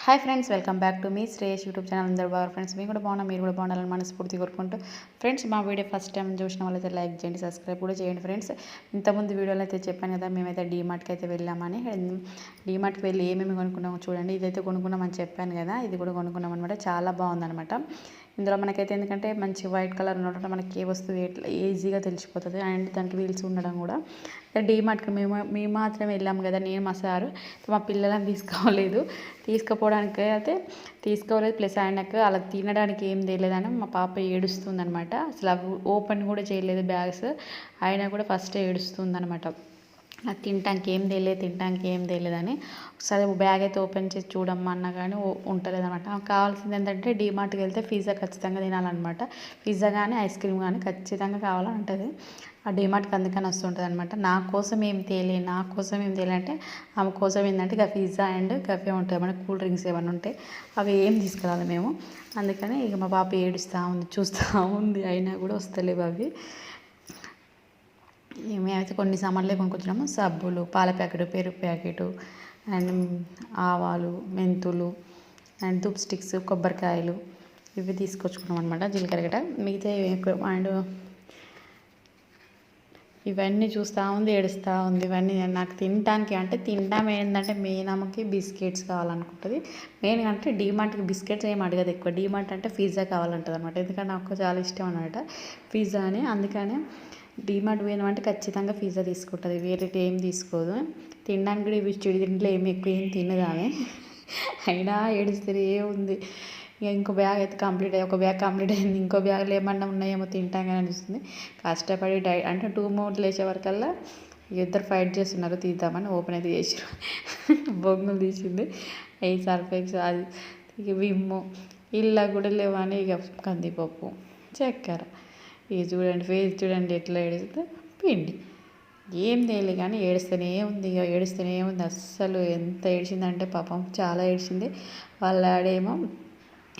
Hi friends, welcome back to me Shreyas YouTube channel. అందరూ బాగా friends, మీరు కూడా బాగున్నా, మీరు కూడా బాగుండాలని మనస్ఫూర్తి కోరుకుంటూ ఫ్రెండ్స్, మా వీడియో ఫస్ట్ టైం చూసిన వాళ్ళైతే లైక్ చేయండి, సబ్స్క్రైబ్ కూడా చేయండి ఫ్రెండ్స్. ఇంతకుముందు వీడియోలో అయితే చెప్పాను కదా, మేమైతే డీమార్ట్కి అయితే వెళ్ళామని. డీమార్ట్కి వెళ్ళి ఏమేమి కొనుక్కున్నామో చూడండి. ఇదైతే కొనుక్కున్నామని చెప్పాను కదా, ఇది కూడా కొనుక్కున్నాం అనమాట. చాలా బాగుందనమాట. ఇందులో మనకైతే ఎందుకంటే మంచి వైట్ కలర్ ఉండటం మనకి ఏ వస్తువు ఈజీగా తెలిసిపోతుంది. అండ్ దానికి వీల్స్ ఉండడం కూడా. డీమార్ట్కి మేము మాత్రమే వెళ్ళాము కదా, నేను మా సారు. మా పిల్లలని తీసుకుపోవడానికి అయితే తీసుకోలేదు. ప్లస్ ఆయనకు అలా తినడానికి ఏం తెలియదని మా పాప ఏడుస్తుందనమాట. అసలు అవి ఓపెన్ కూడా చేయలేదు బ్యాగ్స్. ఆయన కూడా ఫస్ట్ ఏడుస్తుందనమాట. నాకు తినటానికి ఏం తెలియదని. ఒకసారి బ్యాగ్ అయితే ఓపెన్ చేసి చూడమ్మా అన్నా కానీ ఉంటలేదు అనమాట. కావాల్సింది ఏంటంటే డీమార్ట్కి వెళ్తే పిజ్జా ఖచ్చితంగా తినాలన్నమాట. పిజ్జా కానీ ఐస్ క్రీమ్ కానీ ఖచ్చితంగా కావాలంటుంది. ఆ డీమార్ట్కి అందుకని వస్తుంటుంది అనమాట. నా కోసం ఏం తేలి అంటే ఆమె కోసం ఏంటంటే ఇక పిజ్జా అండ్ కఫే ఉంటుంది, మనకి కూల్ డ్రింక్స్ ఏమైనా ఉంటే అవి ఏం తీసుకురాలి మేము. అందుకని ఇక మా పాప చూస్తూ ఉంది, అయినా కూడా వస్తలేవు అవి. మేమైతే కొన్ని సామాన్లే కొనుక్కొచ్చినాము. సబ్బులు, పాల ప్యాకెట్, పెరుగు ప్యాకెట్, అండ్ ఆవాలు, మెంతులు, అండ్ ధూప్ స్టిక్స్, కొబ్బరికాయలు ఇవి తీసుకొచ్చుకున్నాం అనమాట. జీలకర్ర గట్ట మిగతా. అండ్ ఇవన్నీ చూస్తూ ఉంది, ఏడుస్తూ ఉంది. ఇవన్నీ నాకు తినడం ఏంటంటే మెయిన్ ఆమెకి బిస్కెట్స్ కావాలనుకుంటుంది. మెయిన్ అంటే డీమార్ట్కి బిస్కెట్స్ ఏం అడగదు ఎక్కువ. డీమార్ట్ అంటే పిజ్జా కావాలంటుంది అనమాట. ఎందుకంటే నాకు చాలా ఇష్టం అనమాట పిజ్జా అని. అందుకనే డీమార్ట్ పోయినామంటే ఖచ్చితంగా పిజ్జా తీసుకుంటుంది, వేరే ఏం తీసుకోదు. తినడానికి కూడా ఇవి చిడితింట్లో ఎక్కువ ఏం తినదు ఆమె. అయినా ఏడుస్తూనే ఉంది. ఇక ఇంకో బ్యాగ్ అయితే ఒక బ్యాగ్ కంప్లీట్ అయింది. ఇంకో బ్యాగ్లో ఏమన్నా ఉన్నాయేమో తింటాం కానీ అనిపిస్తుంది. కష్టపడి అంటే 2 మూడు లేచే వరకల్లా ఇద్దరు ఫైట్ చేస్తున్నారు, తీద్దామని ఓపెన్ అయితే చేసారు. బొంగులు తీసింది. అవి సర్ఫెక్స్, అది ఇక విమ్ము, ఇల్లా కూడా లేవని ఇక కందిపప్పు, చక్కెర. ఇక చూడండి ఫేస్ చూడండి ఎట్లా ఏడుస్తుందో. పిండి ఏం తెలియదు కానీ ఏడుస్తూనే ఉంది. అస్సలు ఎంత ఏడిచిందంటే పాపం చాలా ఏడిచింది. వాళ్ళ ఆడేమో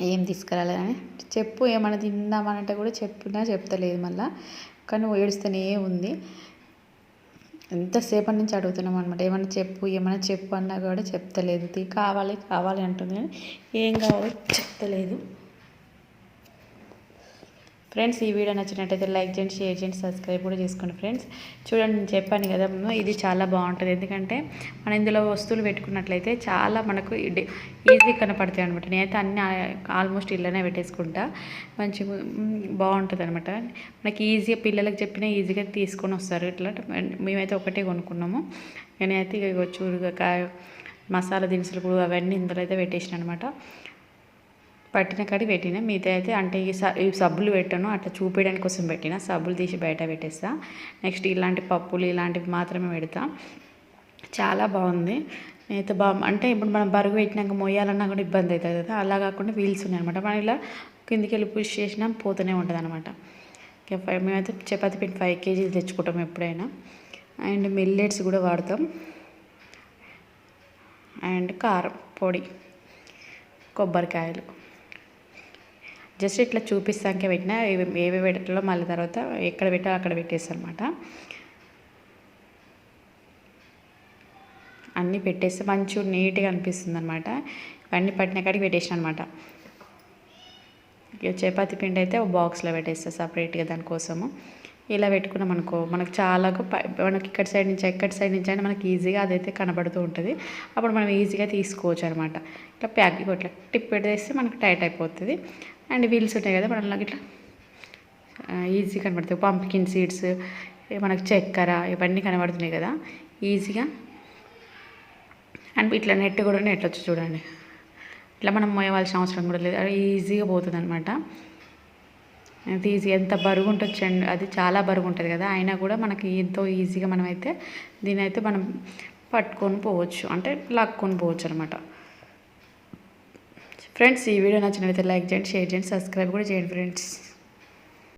ఏం తీసుకురాలేదని ఏమైనా తిందామనంటే కూడా చెప్తలేదు మళ్ళీ. కానీ ఏడుస్తూనే ఉంది. ఎంతసేపటి నుంచి అడుగుతున్నాం అనమాట, ఏమైనా చెప్పు అన్నా కూడా చెప్తలేదు. కావాలి అంటుంది కానీ ఏం కావాలో చెప్తలేదు. ఫ్రెండ్స్, ఈ వీడియో నచ్చినట్టయితే లైక్ చేయండి, షేర్ చేయండి, సబ్స్క్రైబ్ కూడా చేసుకోండి ఫ్రెండ్స్. చూడండి, నేను చెప్పాను కదా, ఇది చాలా బాగుంటుంది. ఎందుకంటే మనం ఇందులో వస్తువులు పెట్టుకున్నట్లయితే చాలా మనకు ఈజీ కనపడతాయి అనమాట. నేనైతే అన్నీ ఆల్మోస్ట్ ఇళ్ళనే పెట్టేసుకుంటా. మంచిగా బాగుంటుంది అనమాట. మనకి ఈజీగా పిల్లలకు చెప్పినా ఈజీగా తీసుకొని వస్తారు. ఇట్లా మేమైతే ఒకటే కొనుక్కున్నాము. నేనైతే ఇక చూరుగా మసాలా దినుసులు కూడా అవన్నీ ఇందులో అయితే పెట్టేసిన అనమాట. పట్టిన కాడి పెట్టిన. మిగతా అయితే అంటే ఈ సబ్బులు పెట్టాను, అట్లా చూపించడానికి కోసం పెట్టిన. సబ్బులు తీసి బయట పెట్టేస్తా. నెక్స్ట్ ఇలాంటి పప్పులు ఇలాంటివి మాత్రమే పెడతా. చాలా బాగుంది. నేనైతే అంటే ఇప్పుడు మనం బరువు పెట్టినాక మొయ్యాలన్నా కూడా ఇబ్బంది అవుతుంది కదా, అలా కాకుండా వీల్స్ ఉన్నాయి అనమాట. మనం ఇలా కిందికి వెళ్ళి పుష్ చేసినా పోతూనే ఉంటుంది అనమాట. మేమైతే చపాతీ పిండి 5 kgs తెచ్చుకుంటాం ఎప్పుడైనా. అండ్ మిల్లెట్స్ కూడా వాడతాం. అండ్ కారం పొడి, కొబ్బరికాయలు జస్ట్ ఇట్లా చూపిస్తాకే పెట్టినా. ఏవి పెట్టాలో మళ్ళీ తర్వాత ఎక్కడ పెట్టాలో అక్కడ పెట్టేస్తాను అనమాట. అన్నీ పెట్టేస్తే మంచిగా నీట్గా అనిపిస్తుంది అనమాట. ఇవన్నీ పట్టిన కాడికి పెట్టేసాను అనమాట. ఇక చపాతీ పిండి అయితే ఒక బాక్స్లో పెట్టేస్తాను సపరేట్గా దానికోసము. ఇలా పెట్టుకున్నాం అనుకో, మనకు చాలా మనకి ఎక్కడి సైడ్ నుంచి అయినా మనకి ఈజీగా అదైతే కనబడుతూ ఉంటుంది. అప్పుడు మనం ఈజీగా తీసుకోవచ్చు అనమాట. ఇట్లా ప్యాకింగ్ ఇట్లా టిప్ పెట్టేస్తే మనకు టైట్ అయిపోతుంది. అండ్ వీల్స్ ఉంటాయి కదా, మనకి ఇట్లా ఈజీగా కనబడుతుంది. పంప్కిన్ సీడ్స్, మనకు చక్కెర ఇవన్నీ కనబడుతున్నాయి కదా ఈజీగా. అండ్ ఇట్లా నెట్ కూడా నెట్టొచ్చు చూడండి. ఇట్లా మనం మోయవలసిన అవసరం కూడా లేదు, అది ఈజీగా పోతుంది అనమాట. అది ఈజీ. ఎంత బరువు ఉంటుంది, అది చాలా బరువు ఉంటుంది కదా, అయినా కూడా మనకి ఎంతో ఈజీగా మనమైతే దీని అయితే మనం పట్టుకొని పోవచ్చు, అంటే లాక్కొని పోవచ్చు అనమాట. ఫ్రెండ్స్, ఈ వీడియో నచ్చినట్లయితే లైక్ చేయండి, షేర్ చేయండి, సబ్స్క్రైబ్ కూడా చేయండి ఫ్రెండ్స్.